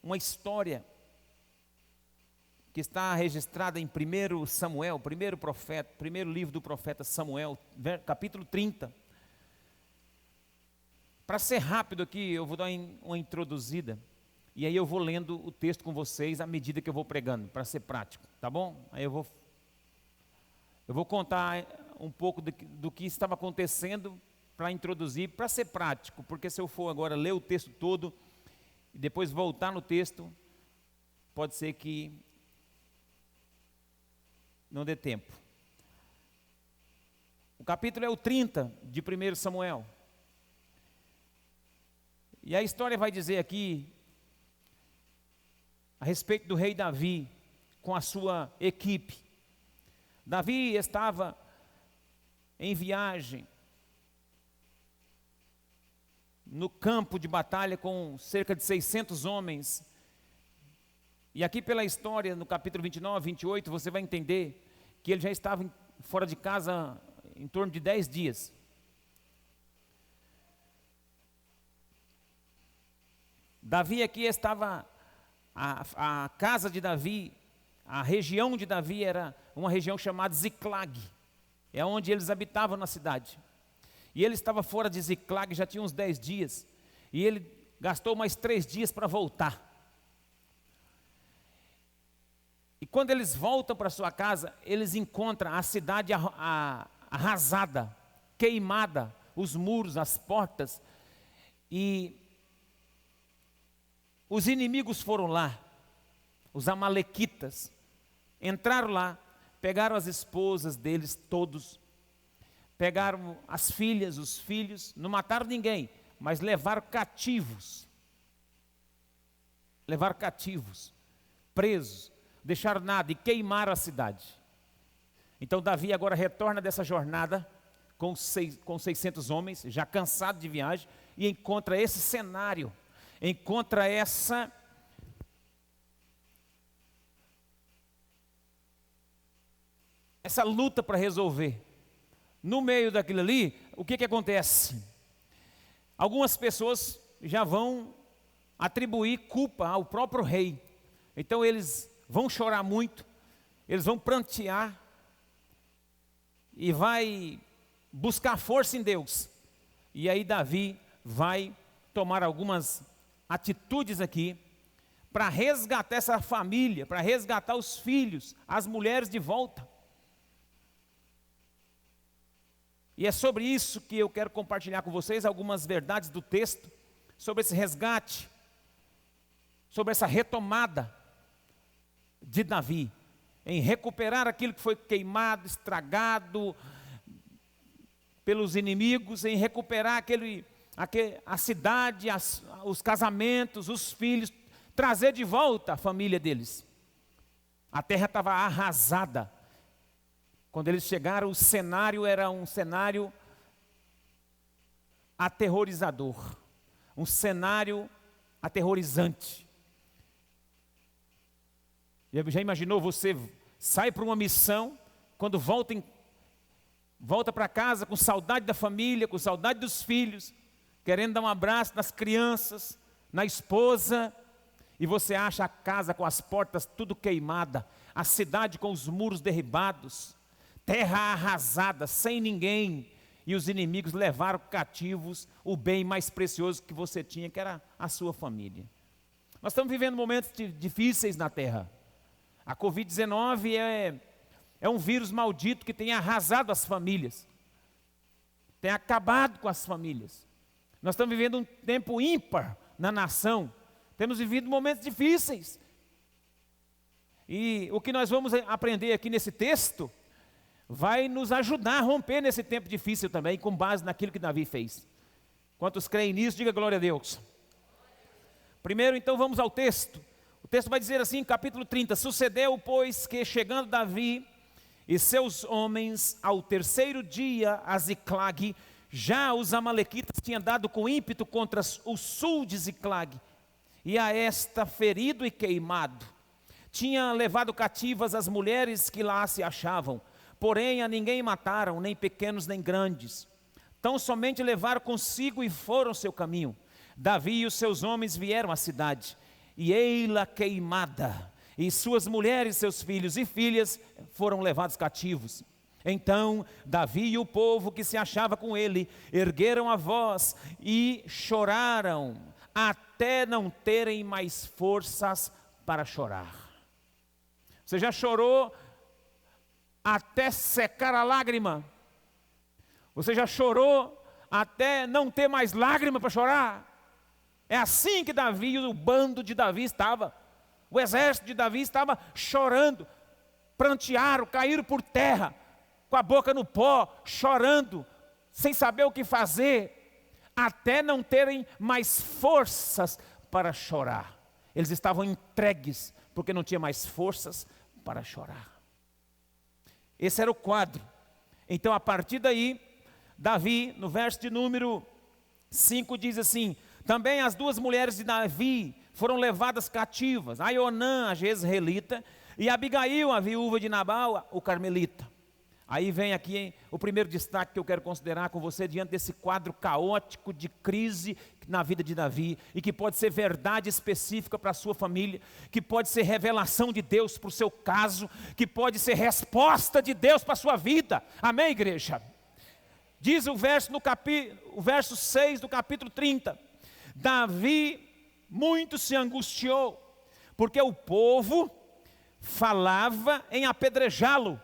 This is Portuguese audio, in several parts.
uma história que está registrada em 1 Samuel, primeiro livro do profeta Samuel, capítulo 30. Para ser rápido aqui, eu vou dar uma introduzida, e aí eu vou lendo o texto com vocês à medida que eu vou pregando, para ser prático, tá bom? Aí eu vou contar um pouco do que estava acontecendo para introduzir, para ser prático, porque se eu for agora ler o texto todo e depois voltar no texto, pode ser que não dê tempo. O capítulo é o 30 de 1 Samuel. E a história vai dizer aqui a respeito do rei Davi com a sua equipe. Davi estava em viagem no campo de batalha com cerca de 600 homens. E aqui pela história, no capítulo 29, 28, você vai entender que ele já estava fora de casa em torno de 10 dias. Davi aqui estava, a casa de Davi, a região de Davi era uma região chamada Ziclag, é onde eles habitavam na cidade. E ele estava fora de Ziclag, já tinha uns 10 dias, e ele gastou mais 3 dias para voltar. E quando eles voltam para sua casa, eles encontram a cidade arrasada, queimada, os muros, as portas, e os inimigos foram lá, os amalequitas, entraram lá, pegaram as esposas deles todos, pegaram as filhas, os filhos, não mataram ninguém, mas levaram cativos, presos, deixaram nada e queimaram a cidade. Então Davi agora retorna dessa jornada com 600 homens, já cansado de viagem, e encontra esse cenário, encontra essa luta para resolver. No meio daquilo ali, o que acontece? Algumas pessoas já vão atribuir culpa ao próprio rei. Então eles vão chorar muito, eles vão prantear e vai buscar força em Deus. E aí Davi vai tomar algumas atitudes aqui para resgatar essa família, para resgatar os filhos, as mulheres de volta. E é sobre isso que eu quero compartilhar com vocês algumas verdades do texto, sobre esse resgate, sobre essa retomada de Davi, em recuperar aquilo que foi queimado, estragado pelos inimigos, em recuperar a cidade, os casamentos, os filhos, trazer de volta a família deles. A terra estava arrasada. Quando eles chegaram, o cenário era um cenário aterrorizador, um cenário aterrorizante. Já imaginou, você sai para uma missão, quando volta para casa com saudade da família, com saudade dos filhos, querendo dar um abraço nas crianças, na esposa, e você acha a casa com as portas tudo queimada, a cidade com os muros derribados, terra arrasada, sem ninguém, e os inimigos levaram cativos o bem mais precioso que você tinha, que era a sua família. Nós estamos vivendo momentos difíceis na terra. A Covid-19 é um vírus maldito que tem arrasado as famílias, tem acabado com as famílias. Nós estamos vivendo um tempo ímpar na nação, temos vivido momentos difíceis. E o que nós vamos aprender aqui nesse texto vai nos ajudar a romper nesse tempo difícil também, com base naquilo que Davi fez. Quantos creem nisso, diga glória a Deus. Primeiro, então, vamos ao texto. O texto vai dizer assim, capítulo 30, sucedeu, pois, que chegando Davi e seus homens ao terceiro dia a Ziclag, já os amalequitas tinham dado com ímpeto contra o sul de Ziclag, e a esta ferido e queimado. Tinha levado cativas as mulheres que lá se achavam, porém a ninguém mataram, nem pequenos nem grandes. Tão somente levaram consigo e foram seu caminho. Davi e os seus homens vieram à cidade, e ei-la queimada, e suas mulheres, seus filhos e filhas foram levados cativos. Então Davi e o povo que se achava com ele ergueram a voz e choraram, até não terem mais forças para chorar. Você já chorou até secar a lágrima? Você já chorou até não ter mais lágrima para chorar? É assim que Davi e o bando de Davi estava. O exército de Davi estava chorando, prantearam, caíram por terra, com a boca no pó, chorando, sem saber o que fazer, até não terem mais forças para chorar. Eles estavam entregues, porque não tinha mais forças para chorar. Esse era o quadro. Então, a partir daí, Davi, no verso de número 5, diz assim: também as duas mulheres de Davi foram levadas cativas, Aionã, a jezreelita, e Abigail, a viúva de Nabal, o carmelita. Aí vem aqui o primeiro destaque que eu quero considerar com você diante desse quadro caótico de crise na vida de Davi, e que pode ser verdade específica para a sua família, que pode ser revelação de Deus para o seu caso, que pode ser resposta de Deus para a sua vida. Amém, igreja? Diz o verso 6 do capítulo 30, Davi muito se angustiou, porque o povo falava em apedrejá-lo,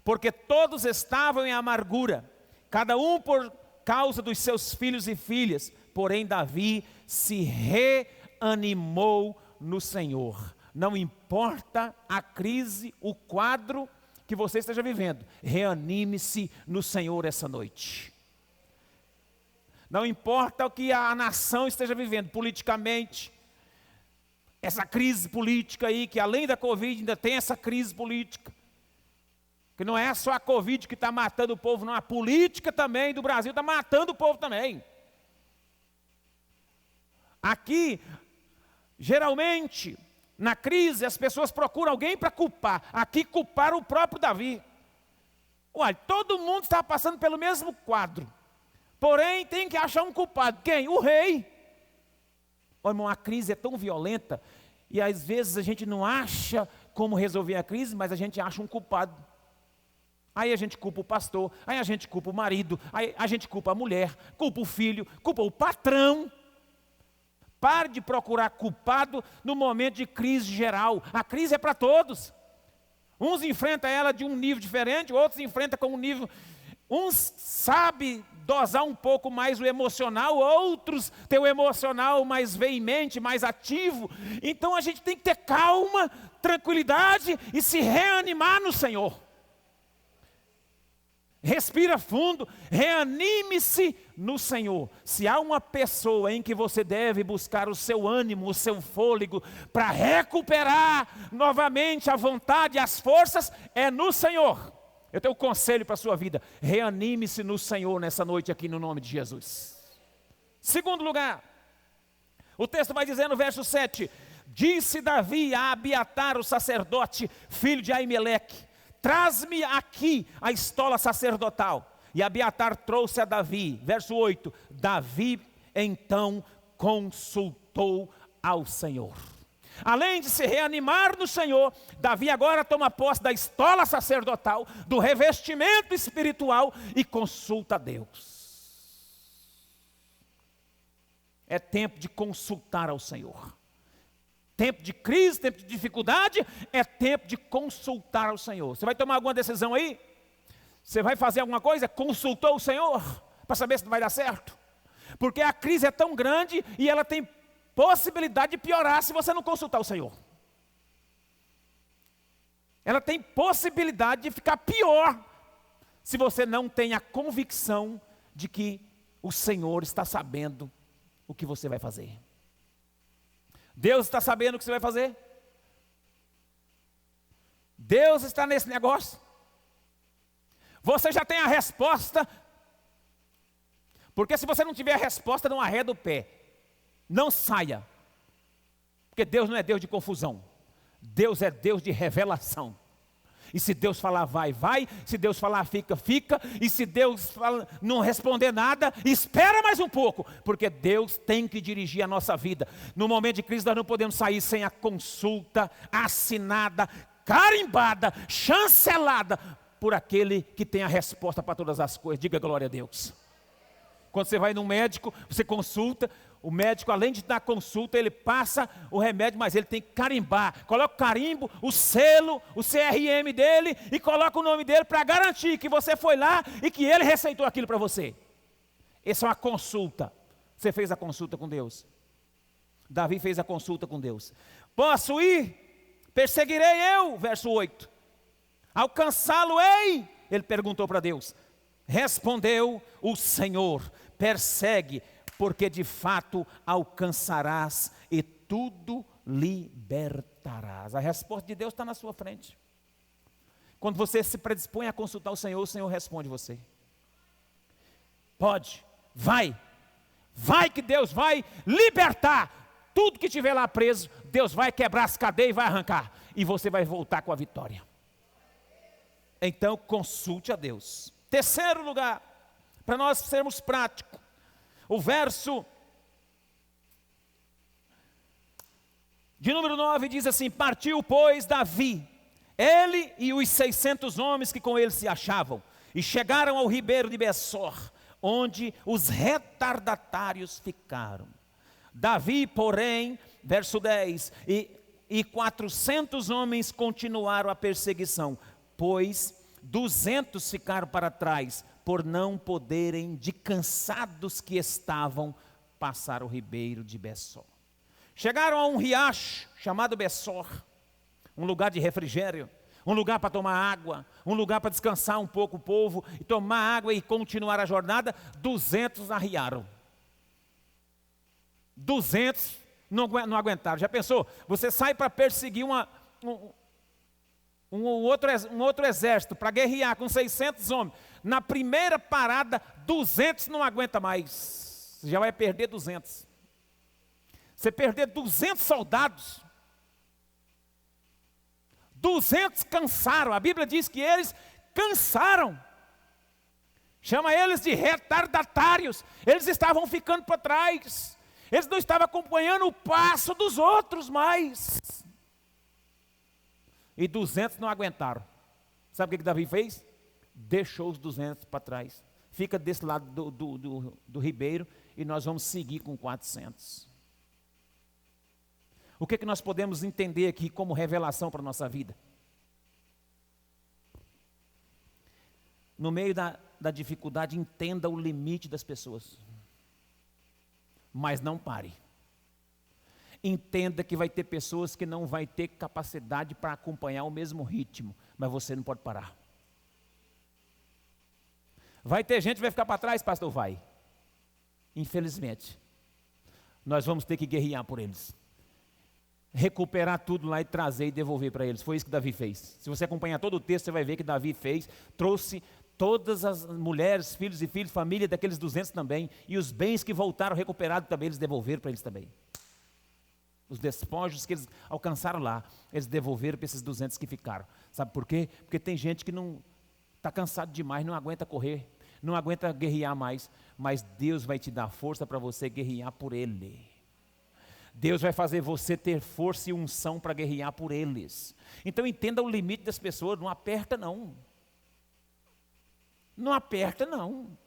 porque todos estavam em amargura, cada um por causa dos seus filhos e filhas. Porém Davi se reanimou no Senhor. Não importa a crise, o quadro que você esteja vivendo, reanime-se no Senhor essa noite. Não importa o que a nação esteja vivendo politicamente, essa crise política aí, que além da Covid ainda tem essa crise política, que não é só a Covid que está matando o povo, não, a política também do Brasil está matando o povo também. Aqui, geralmente, na crise, as pessoas procuram alguém para culpar. Aqui culparam o próprio Davi. Olha, todo mundo está passando pelo mesmo quadro, porém tem que achar um culpado. Quem? O rei. Olha, irmão, a crise é tão violenta, e às vezes a gente não acha como resolver a crise, mas a gente acha um culpado. Aí a gente culpa o pastor, aí a gente culpa o marido, aí a gente culpa a mulher, culpa o filho, culpa o patrão. Pare de procurar culpado no momento de crise geral. A crise é para todos. Uns enfrentam ela de um nível diferente, outros enfrentam com um nível... Uns sabem dosar um pouco mais o emocional, outros têm o emocional mais veemente, mais ativo. Então a gente tem que ter calma, tranquilidade e se reanimar no Senhor. Respira fundo, reanime-se no Senhor. Se há uma pessoa em que você deve buscar o seu ânimo, o seu fôlego, para recuperar novamente a vontade e as forças, é no Senhor. Eu tenho um conselho para a sua vida: reanime-se no Senhor nessa noite aqui, no nome de Jesus. Segundo lugar, o texto vai dizer no verso 7, disse Davi a Abiatar, o sacerdote, filho de Aimeleque: traz-me aqui a estola sacerdotal. E Abiatar trouxe a Davi. Verso 8, Davi então consultou ao Senhor. Além de se reanimar no Senhor, Davi agora toma posse da estola sacerdotal, do revestimento espiritual e consulta a Deus. É tempo de consultar ao Senhor. Tempo de crise, tempo de dificuldade, é tempo de consultar ao Senhor. Você vai tomar alguma decisão aí? Você vai fazer alguma coisa? Consultou o Senhor para saber se vai dar certo? Porque a crise é tão grande e ela tem possibilidade de piorar se você não consultar o Senhor. Ela tem possibilidade de ficar pior se você não tem a convicção de que o Senhor está sabendo o que você vai fazer. Deus está sabendo o que você vai fazer? Deus está nesse negócio? Você já tem a resposta? Porque se você não tiver a resposta, não arreda o pé. Não saia. Porque Deus não é Deus de confusão. Deus é Deus de revelação. E se Deus falar vai, vai. Se Deus falar fica, fica. E se Deus não responder nada, espera mais um pouco. Porque Deus tem que dirigir a nossa vida. No momento de crise nós não podemos sair sem a consulta assinada, carimbada, chancelada por aquele que tem a resposta para todas as coisas. Diga glória a Deus. Quando você vai no médico, você consulta, o médico, além de dar consulta, ele passa o remédio, mas ele tem que carimbar. Coloca o carimbo, o selo, o CRM dele e coloca o nome dele para garantir que você foi lá e que ele receitou aquilo para você. Essa é uma consulta. Você fez a consulta com Deus. Davi fez a consulta com Deus. Posso ir? Perseguirei eu, verso 8. Alcançá-lo-ei? Ele perguntou para Deus. Respondeu o Senhor, persegue, porque de fato alcançarás e tudo libertarás. A resposta de Deus está na sua frente. Quando você se predispõe a consultar o Senhor responde você. Pode, vai que Deus vai libertar tudo que estiver lá preso. Deus vai quebrar as cadeias e vai arrancar, e você vai voltar com a vitória. Então consulte a Deus. Terceiro lugar, para nós sermos práticos, o verso de número 9 diz assim: partiu, pois, Davi, ele e os 600 homens que com ele se achavam, e chegaram ao ribeiro de Bessor, onde os retardatários ficaram. Davi, porém, verso 10, e 400 homens continuaram a perseguição, pois 200 ficaram para trás, por não poderem, de cansados que estavam, passar o ribeiro de Bessor. Chegaram a um riacho chamado Bessor, um lugar de refrigério, um lugar para tomar água, um lugar para descansar um pouco o povo, e tomar água e continuar a jornada. 200 arriaram. 200 não aguentaram. Já pensou? Você sai para perseguir um outro exército, para guerrear com 600 homens. Na primeira parada, 200 não aguenta mais. Você já vai perder 200. Você perder 200 soldados. 200 cansaram. A Bíblia diz que eles cansaram. Chama eles de retardatários. Eles estavam ficando para trás. Eles não estavam acompanhando o passo dos outros mais. E 200 não aguentaram. Sabe o que Davi fez? Deixou os 200 para trás. Fica desse lado do ribeiro e nós vamos seguir com 400. O que nós podemos entender aqui como revelação para a nossa vida? No meio da dificuldade, entenda o limite das pessoas. Mas não pare. Entenda que vai ter pessoas que não vai ter capacidade para acompanhar o mesmo ritmo, mas você não pode parar. Vai ter gente que vai ficar para trás, pastor? Vai. Infelizmente. Nós vamos ter que guerrear por eles. Recuperar tudo lá e trazer e devolver para eles. Foi isso que Davi fez. Se você acompanhar todo o texto, você vai ver que Davi fez, trouxe todas as mulheres, filhos e filhas, família daqueles 200 também, e os bens que voltaram recuperados também, eles devolveram para eles também. Os despojos que eles alcançaram lá, eles devolveram para esses 200 que ficaram. Sabe por quê? Porque tem gente que não está cansado demais, não aguenta correr, não aguenta guerrear mais, mas Deus vai te dar força para você guerrear por Ele. Deus vai fazer você ter força e unção para guerrear por eles. Então entenda o limite das pessoas, não aperta não. Não aperta não.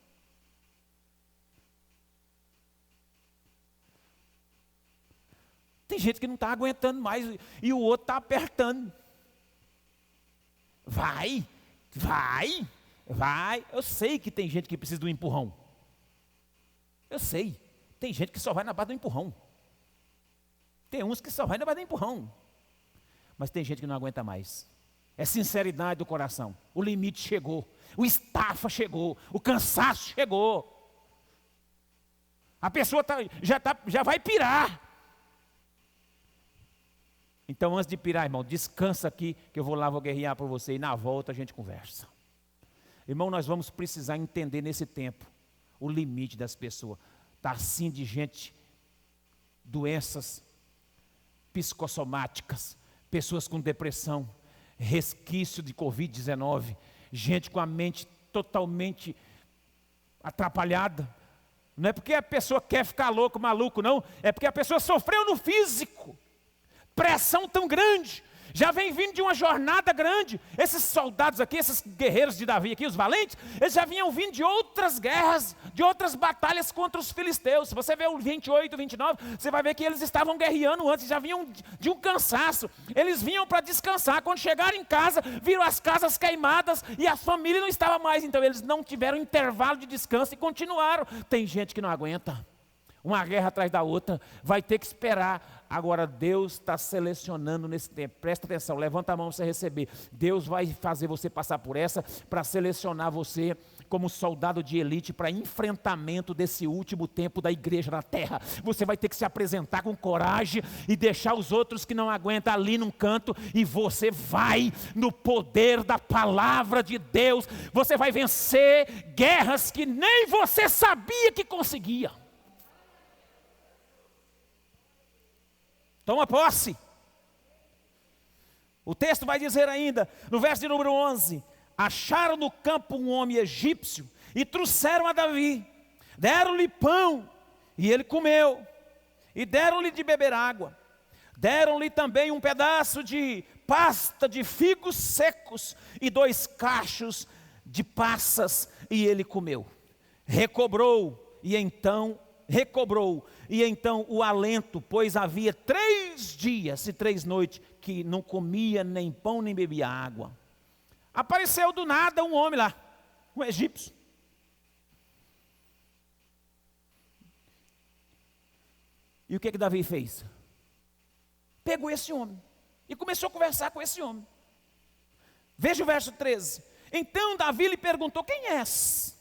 Tem gente que não está aguentando mais e o outro está apertando. Vai. Eu sei que tem gente que precisa do empurrão. Eu sei. Tem gente que só vai na base do empurrão. Tem uns que só vai na base do empurrão. Mas tem gente que não aguenta mais. É sinceridade do coração. O limite chegou. O estafa chegou. O cansaço chegou. A pessoa já vai pirar. Então, antes de pirar, irmão, descansa aqui, que eu vou lá, vou guerrear por você, e na volta a gente conversa. Irmão, nós vamos precisar entender nesse tempo o limite das pessoas. Está assim de gente, doenças psicossomáticas, pessoas com depressão, resquício de Covid-19, gente com a mente totalmente atrapalhada. Não é porque a pessoa quer ficar louco, maluco, não. É porque a pessoa sofreu no físico. Pressão tão grande. Já vem vindo de uma jornada grande. Esses soldados aqui, esses guerreiros de Davi aqui, os valentes, eles já vinham vindo de outras guerras, de outras batalhas contra os filisteus. Se você vê o 28, 29, você vai ver que eles estavam guerreando antes, já vinham de um cansaço. Eles vinham para descansar. Quando chegaram em casa, viram as casas queimadas e a família não estava mais. Então eles não tiveram intervalo de descanso e continuaram. Tem gente que não aguenta. Uma guerra atrás da outra, vai ter que esperar. Agora Deus está selecionando nesse tempo, presta atenção, levanta a mão para você receber. Deus vai fazer você passar por essa, para selecionar você como soldado de elite, para enfrentamento desse último tempo da igreja na terra. Você vai ter que se apresentar com coragem e deixar os outros que não aguentam ali num canto, e você vai no poder da palavra de Deus, você vai vencer guerras que nem você sabia que conseguia. Toma posse. O texto vai dizer ainda, no verso de número 11: acharam no campo um homem egípcio e trouxeram a Davi. Deram-lhe pão e ele comeu. E deram-lhe de beber água. Deram-lhe também um pedaço de pasta de figos secos e 2 cachos de passas, e ele comeu. Recobrou e então o alento, pois havia 3 dias e 3 noites que não comia nem pão nem bebia água. Apareceu do nada um homem lá, um egípcio. E o que Davi fez? Pegou esse homem e começou a conversar com esse homem. Veja o verso 13. Então Davi lhe perguntou: quem és?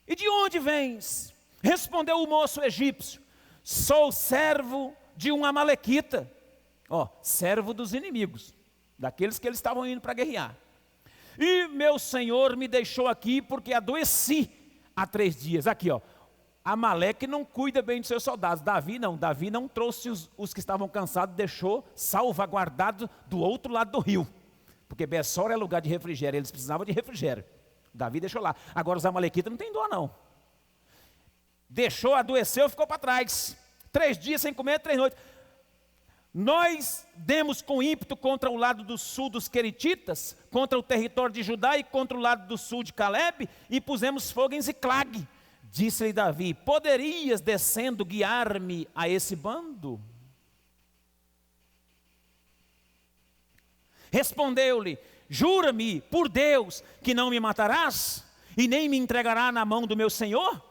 E de onde vens? Respondeu o moço egípcio: sou servo de um amalequita. Servo dos inimigos, daqueles que eles estavam indo para guerrear. E meu senhor me deixou aqui porque adoeci há 3 dias. Aqui, Amaleque não cuida bem dos seus soldados. Davi não trouxe os que estavam cansados, deixou salvaguardado do outro lado do rio. Porque Bessora é lugar de refrigério, eles precisavam de refrigério. Davi deixou lá. Agora os amalequitas não tem dó não. Deixou, adoeceu, ficou para trás. 3 dias sem comer, 3 noites. Nós demos com ímpeto contra o lado do sul dos queretitas, contra o território de Judá e contra o lado do sul de Calebe, e pusemos fogo em Ziclag. Disse-lhe Davi: poderias descendo guiar-me a esse bando? Respondeu-lhe: jura-me por Deus que não me matarás e nem me entregará na mão do meu senhor?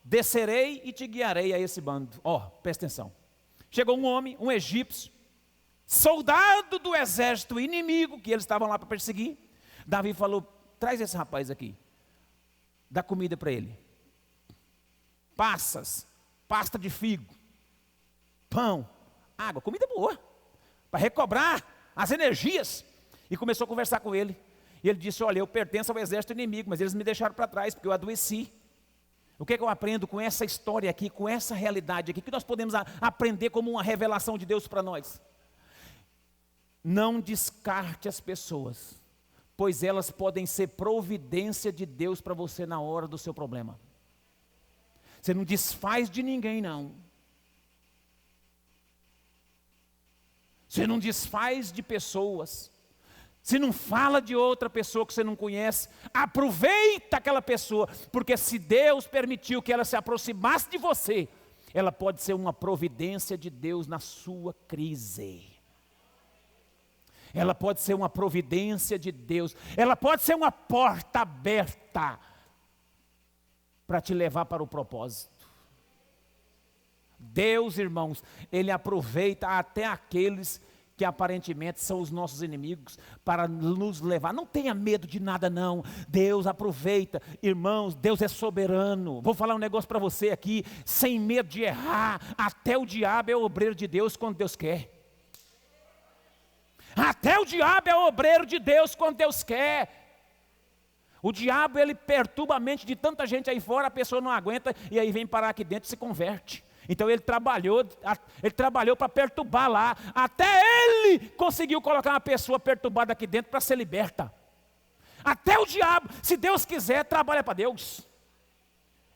Descerei e te guiarei a esse bando. Presta atenção. Chegou um homem, um egípcio, soldado do exército inimigo, que eles estavam lá para perseguir. Davi falou: traz esse rapaz aqui, dá comida para ele. Passas, pasta de figo, pão, água, comida boa, para recobrar as energias. E começou a conversar com ele. E ele disse: olha, eu pertenço ao exército inimigo, mas eles me deixaram para trás, porque eu adoeci. O que é que eu aprendo com essa história aqui, com essa realidade aqui, que nós podemos aprender como uma revelação de Deus para nós? Não descarte as pessoas, pois elas podem ser providência de Deus para você na hora do seu problema. Você não desfaz de ninguém, não. Você não desfaz de pessoas. Se não fala de outra pessoa que você não conhece, aproveita aquela pessoa, porque se Deus permitiu que ela se aproximasse de você, ela pode ser uma providência de Deus na sua crise. Ela pode ser uma providência de Deus, ela pode ser uma porta aberta para te levar para o propósito. Deus, irmãos, Ele aproveita até aqueles que aparentemente são os nossos inimigos, para nos levar. Não tenha medo de nada não. Deus aproveita. Irmãos, Deus é soberano. Vou falar um negócio para você aqui, sem medo de errar. Até o diabo é obreiro de Deus quando Deus quer. Até o diabo é obreiro de Deus quando Deus quer. O diabo, ele perturba a mente de tanta gente aí fora, a pessoa não aguenta, e aí vem parar aqui dentro e se converte. Então ele trabalhou para perturbar lá. Até ele conseguiu colocar uma pessoa perturbada aqui dentro para ser liberta. Até o diabo, se Deus quiser, trabalha para Deus.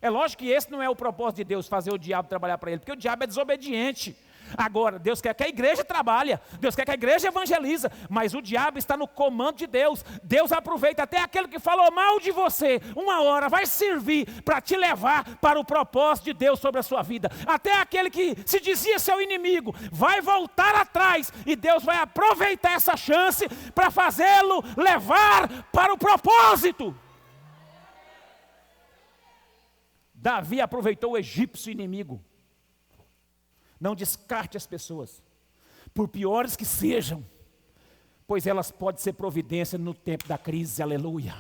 É lógico que esse não é o propósito de Deus, fazer o diabo trabalhar para ele, porque o diabo é desobediente. Agora, Deus quer que a igreja trabalhe, Deus quer que a igreja evangeliza, mas o diabo está no comando de Deus. Deus aproveita até aquele que falou mal de você, uma hora vai servir para te levar para o propósito de Deus sobre a sua vida. Até aquele que se dizia seu inimigo, vai voltar atrás, e Deus vai aproveitar essa chance para fazê-lo levar para o propósito. Davi aproveitou o egípcio inimigo. Não descarte as pessoas, por piores que sejam, pois elas podem ser providência no tempo da crise, aleluia.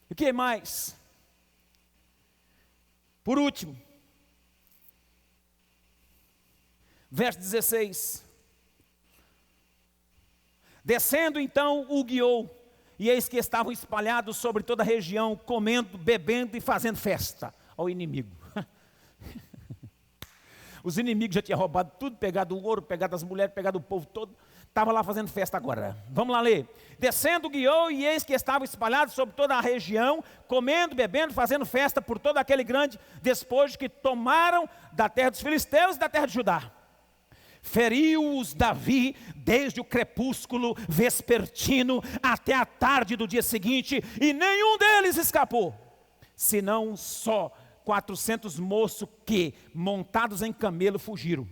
E o que mais? Por último, verso 16. Descendo então o guiou, e eis que estavam espalhados sobre toda a região, comendo, bebendo e fazendo festa ao inimigo. Os inimigos já tinham roubado tudo, pegado o ouro, pegado as mulheres, pegado o povo todo. Estava lá fazendo festa agora. Vamos lá ler. Descendo guiou, e eis que estavam espalhados sobre toda a região, comendo, bebendo, fazendo festa por todo aquele grande despojo que tomaram da terra dos filisteus e da terra de Judá. Feriu-os Davi desde o crepúsculo vespertino até a tarde do dia seguinte, e nenhum deles escapou, senão só 400 moços que, montados em camelo, fugiram.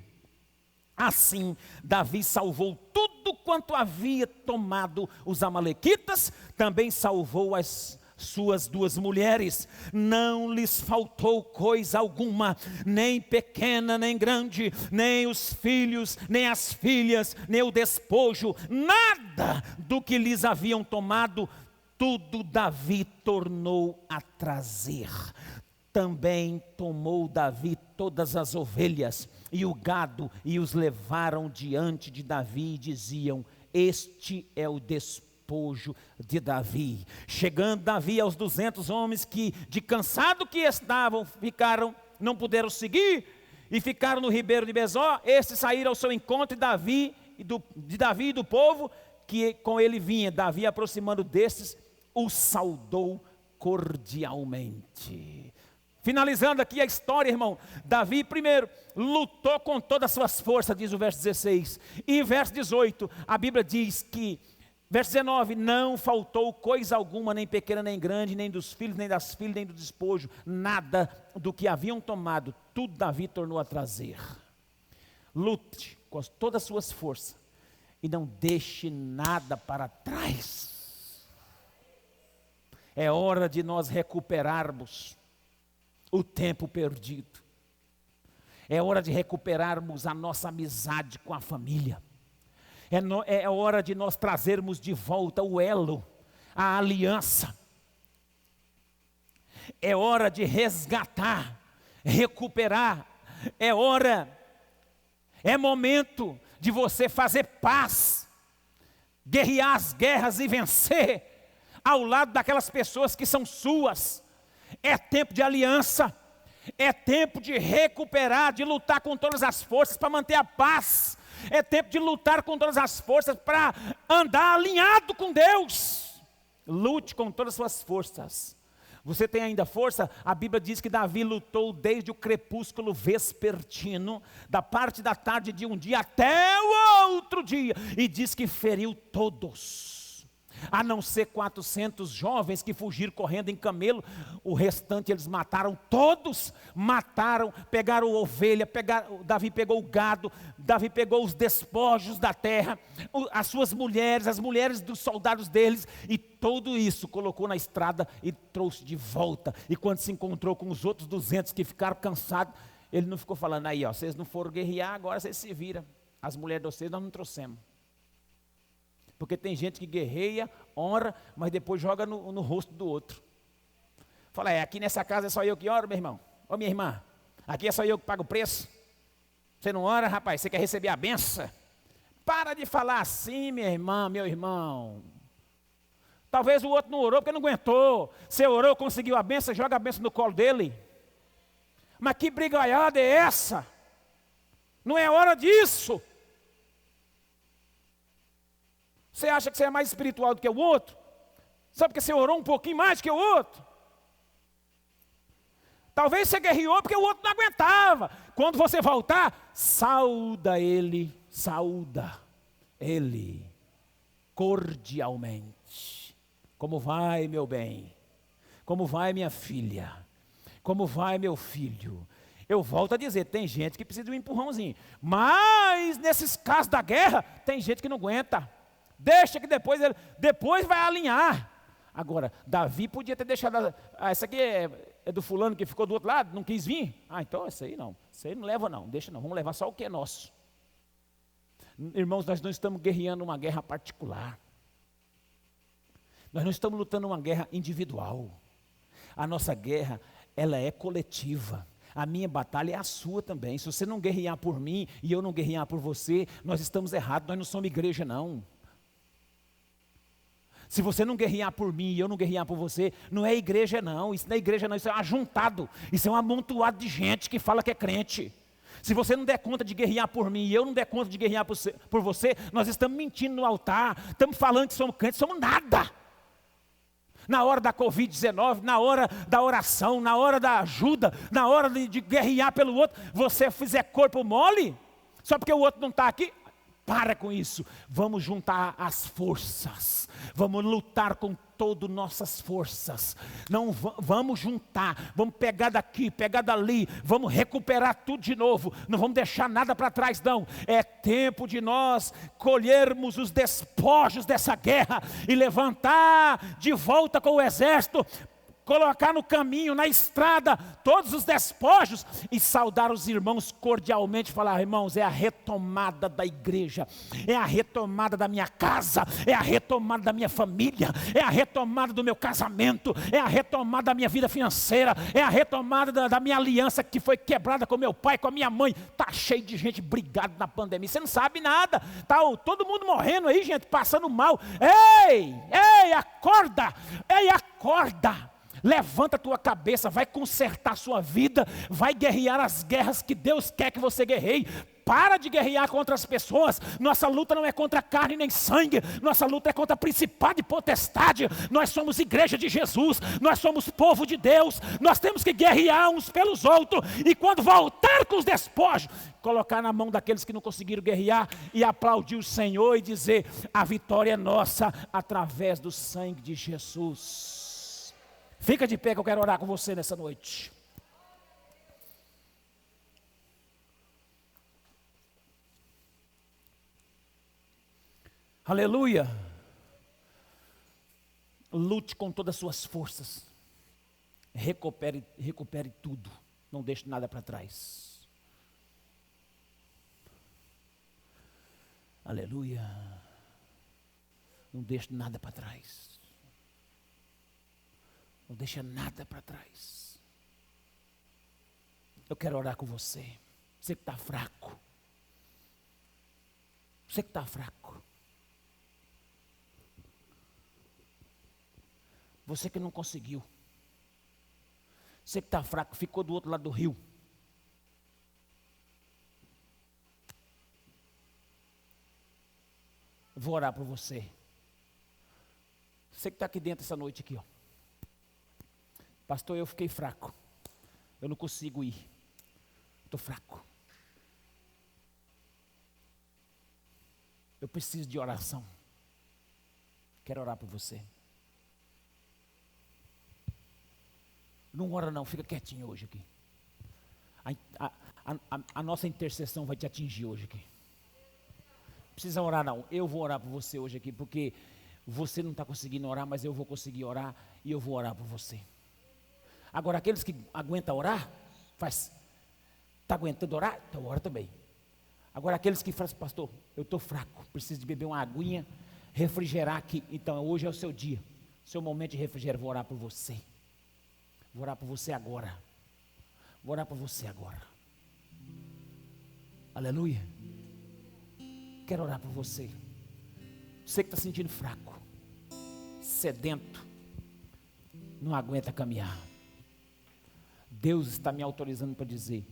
Assim, Davi salvou tudo quanto havia tomado os amalequitas, também salvou as suas 2 mulheres. Não lhes faltou coisa alguma, nem pequena, nem grande, nem os filhos, nem as filhas, nem o despojo, nada do que lhes haviam tomado, tudo Davi tornou a trazer. Também tomou Davi todas as ovelhas e o gado, e os levaram diante de Davi, e diziam: este é o despojo de Davi. Chegando Davi aos 200 homens que, de cansado que estavam, não puderam seguir, e ficaram no ribeiro de Besó, estes saíram ao seu encontro, de Davi e do povo que com ele vinha. Davi, aproximando destes, o saudou cordialmente. Finalizando aqui a história, irmão, Davi primeiro lutou com todas as suas forças, diz o verso 16, e verso 18, a Bíblia diz que, verso 19, não faltou coisa alguma, nem pequena nem grande, nem dos filhos, nem das filhas, nem do despojo, nada do que haviam tomado, tudo Davi tornou a trazer. Lute com todas as suas forças, e não deixe nada para trás. É hora de nós recuperarmos o tempo perdido. É hora de recuperarmos a nossa amizade com a família. É hora de nós trazermos de volta o elo, a aliança. É hora de resgatar, recuperar. É momento de você fazer paz, guerrear as guerras e vencer ao lado daquelas pessoas que são suas. É tempo de aliança, é tempo de recuperar, de lutar com todas as forças para manter a paz. É tempo de lutar com todas as forças para andar alinhado com Deus. Lute com todas as suas forças. Você tem ainda força? A Bíblia diz que Davi lutou desde o crepúsculo vespertino, da parte da tarde de um dia até o outro dia, e diz que feriu todos. A não ser 400 jovens que fugiram correndo em camelo, o restante eles mataram todos, pegaram ovelha, Davi pegou o gado, Davi pegou os despojos da terra, as suas mulheres, as mulheres dos soldados deles, e tudo isso colocou na estrada e trouxe de volta. E quando se encontrou com os outros 200 que ficaram cansados, ele não ficou falando: aí ó, vocês não foram guerrear, agora vocês se viram, as mulheres de vocês nós não trouxemos. Porque tem gente que guerreia, honra, mas depois joga no rosto do outro. Fala: aqui nessa casa é só eu que oro, meu irmão. Ô minha irmã, aqui é só eu que pago o preço. Você não ora, rapaz, você quer receber a benção? Para de falar assim, minha irmã, meu irmão. Talvez o outro não orou porque não aguentou. Você orou, conseguiu a benção, joga a benção no colo dele. Mas que brigaiada é essa? Não é hora disso. Você acha que você é mais espiritual do que o outro? Só porque você orou um pouquinho mais que o outro? Talvez você guerreou porque o outro não aguentava. Quando você voltar, sauda ele cordialmente. Como vai, meu bem? Como vai, minha filha? Como vai, meu filho? Eu volto a dizer, tem gente que precisa de um empurrãozinho. Mas nesses casos da guerra, tem gente que não aguenta. Deixa que depois vai alinhar. Agora, Davi podia ter deixado, essa aqui é do fulano que ficou do outro lado, não quis vir. Então isso aí não leva não, deixa não, vamos levar só o que é nosso. Irmãos, nós não estamos guerreando uma guerra particular. Nós não estamos lutando uma guerra individual. A nossa guerra, ela é coletiva. A minha batalha é a sua também. Se você não guerrear por mim e eu não guerrear por você, nós estamos errados, nós não somos igreja não. Se você não guerrear por mim e eu não guerrear por você, não é igreja não, isso não é igreja não, isso é um ajuntado, isso é um amontoado de gente que fala que é crente. Se você não der conta de guerrear por mim e eu não der conta de guerrear por você, nós estamos mentindo no altar, estamos falando que somos crentes, somos nada. Na hora da Covid-19, na hora da oração, na hora da ajuda, na hora de guerrear pelo outro, você fizer corpo mole, só porque o outro não está aqui, para com isso. Vamos juntar as forças, vamos lutar com todas nossas forças, não vamos juntar, vamos pegar daqui, pegar dali, vamos recuperar tudo de novo, não vamos deixar nada para trás não. É tempo de nós colhermos os despojos dessa guerra e levantar de volta com o exército, colocar no caminho, na estrada, todos os despojos e saudar os irmãos cordialmente, falar: irmãos, é a retomada da igreja, é a retomada da minha casa, é a retomada da minha família, é a retomada do meu casamento, é a retomada da minha vida financeira, é a retomada da minha aliança que foi quebrada com meu pai, com a minha mãe. Está cheio de gente brigada na pandemia, você não sabe nada, está todo mundo morrendo aí, gente, passando mal. Ei, acorda, acorda. Levanta a tua cabeça, vai consertar a sua vida, vai guerrear as guerras que Deus quer que você guerreie. Para de guerrear contra as pessoas. Nossa luta não é contra carne nem sangue, nossa luta é contra principado e potestade. Nós somos igreja de Jesus, nós somos povo de Deus, nós temos que guerrear uns pelos outros, e quando voltar com os despojos, colocar na mão daqueles que não conseguiram guerrear e aplaudir o Senhor e dizer: a vitória é nossa através do sangue de Jesus. Fica de pé que eu quero orar com você nessa noite. Aleluia. Lute com todas as suas forças. Recupere tudo. Não deixe nada para trás. Aleluia. Não deixe nada para trás. Não deixa nada para trás. Eu quero orar com você. Você que está fraco. Você que está fraco. Você que não conseguiu. Você que está fraco, ficou do outro lado do rio. Vou orar por você. Você que está aqui dentro essa noite aqui, ó. Pastor, eu fiquei fraco. Eu não consigo ir. Estou fraco. Eu preciso de oração. Quero orar por você. Não ora não, fica quietinho hoje aqui. A nossa intercessão vai te atingir hoje aqui. Precisa orar não, eu vou orar por você hoje aqui, porque você não está conseguindo orar, mas eu vou conseguir orar e eu vou orar por você. Agora, aqueles que aguentam orar, está aguentando orar? Então ora também. Agora, aqueles que falam assim: pastor, eu estou fraco, preciso de beber uma aguinha, refrigerar aqui. Então, hoje é o seu dia, seu momento de refrigério. Vou orar por você. Vou orar por você agora. Vou orar por você agora. Aleluia. Quero orar por você. Você que está se sentindo fraco, sedento, não aguenta caminhar. Deus está me autorizando para dizer: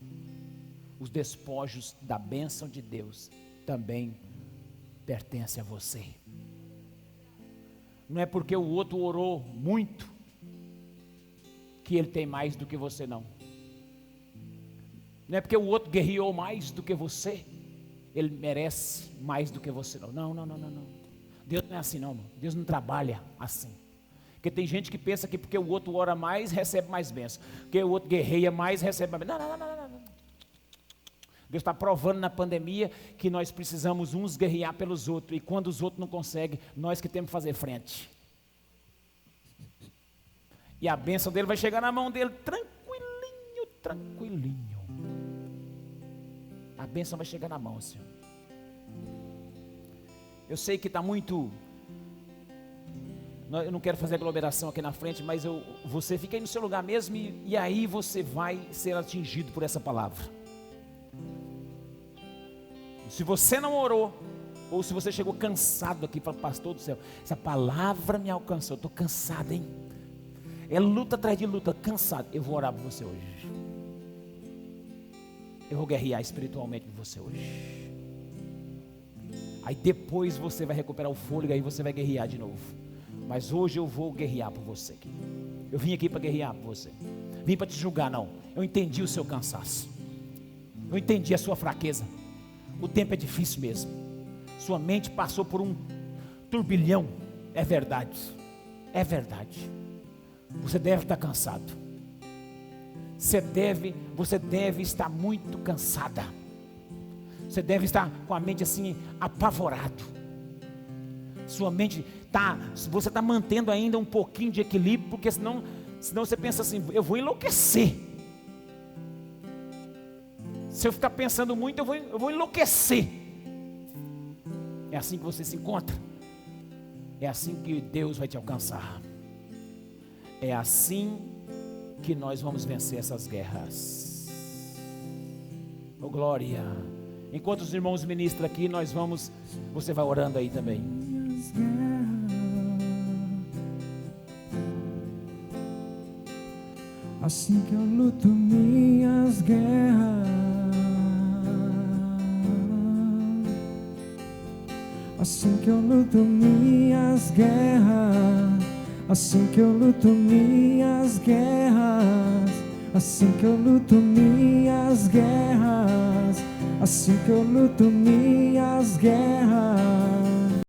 os despojos da bênção de Deus também pertencem a você. Não é porque o outro orou muito que ele tem mais do que você, não. Não é porque o outro guerreou mais do que você, ele merece mais do que você, não. Não. Deus não é assim, não, irmão. Deus não trabalha assim. Porque tem gente que pensa que porque o outro ora mais, recebe mais bênção. Porque o outro guerreia mais, recebe mais bênção. Não. Deus está provando na pandemia que nós precisamos uns guerrear pelos outros. E quando os outros não conseguem, nós que temos que fazer frente. E a bênção dele vai chegar na mão dele tranquilinho. A bênção vai chegar na mão, Senhor. Eu sei que está muito... Eu não quero fazer aglomeração aqui na frente, mas você fica aí no seu lugar mesmo e aí você vai ser atingido por essa palavra. Se você não orou, ou se você chegou cansado aqui, fala: pastor do céu, essa palavra me alcançou, eu estou cansado, hein? É luta atrás de luta, cansado. Eu vou orar por você hoje. Eu vou guerrear espiritualmente por você hoje. Aí depois você vai recuperar o fôlego, aí você vai guerrear de novo. Mas hoje eu vou guerrear por você aqui. Eu vim aqui para guerrear por você. Vim para te julgar, não. Eu entendi o seu cansaço. Eu entendi a sua fraqueza. O tempo é difícil mesmo. Sua mente passou por um turbilhão. É verdade. É verdade. Você deve estar cansado. Você deve estar muito cansada. Você deve estar com a mente assim, apavorado. Sua mente você está mantendo ainda um pouquinho de equilíbrio, porque senão você pensa assim: eu vou enlouquecer. Se eu ficar pensando muito, eu vou enlouquecer. É assim que você se encontra. É assim que Deus vai te alcançar. É assim que nós vamos vencer essas guerras. Oh, glória. Enquanto os irmãos ministram aqui, você vai orando aí também. Assim que eu luto minhas guerras, assim que eu luto minhas guerras, assim que eu luto minhas guerras, assim que eu luto minhas guerras, assim que eu luto minhas guerras.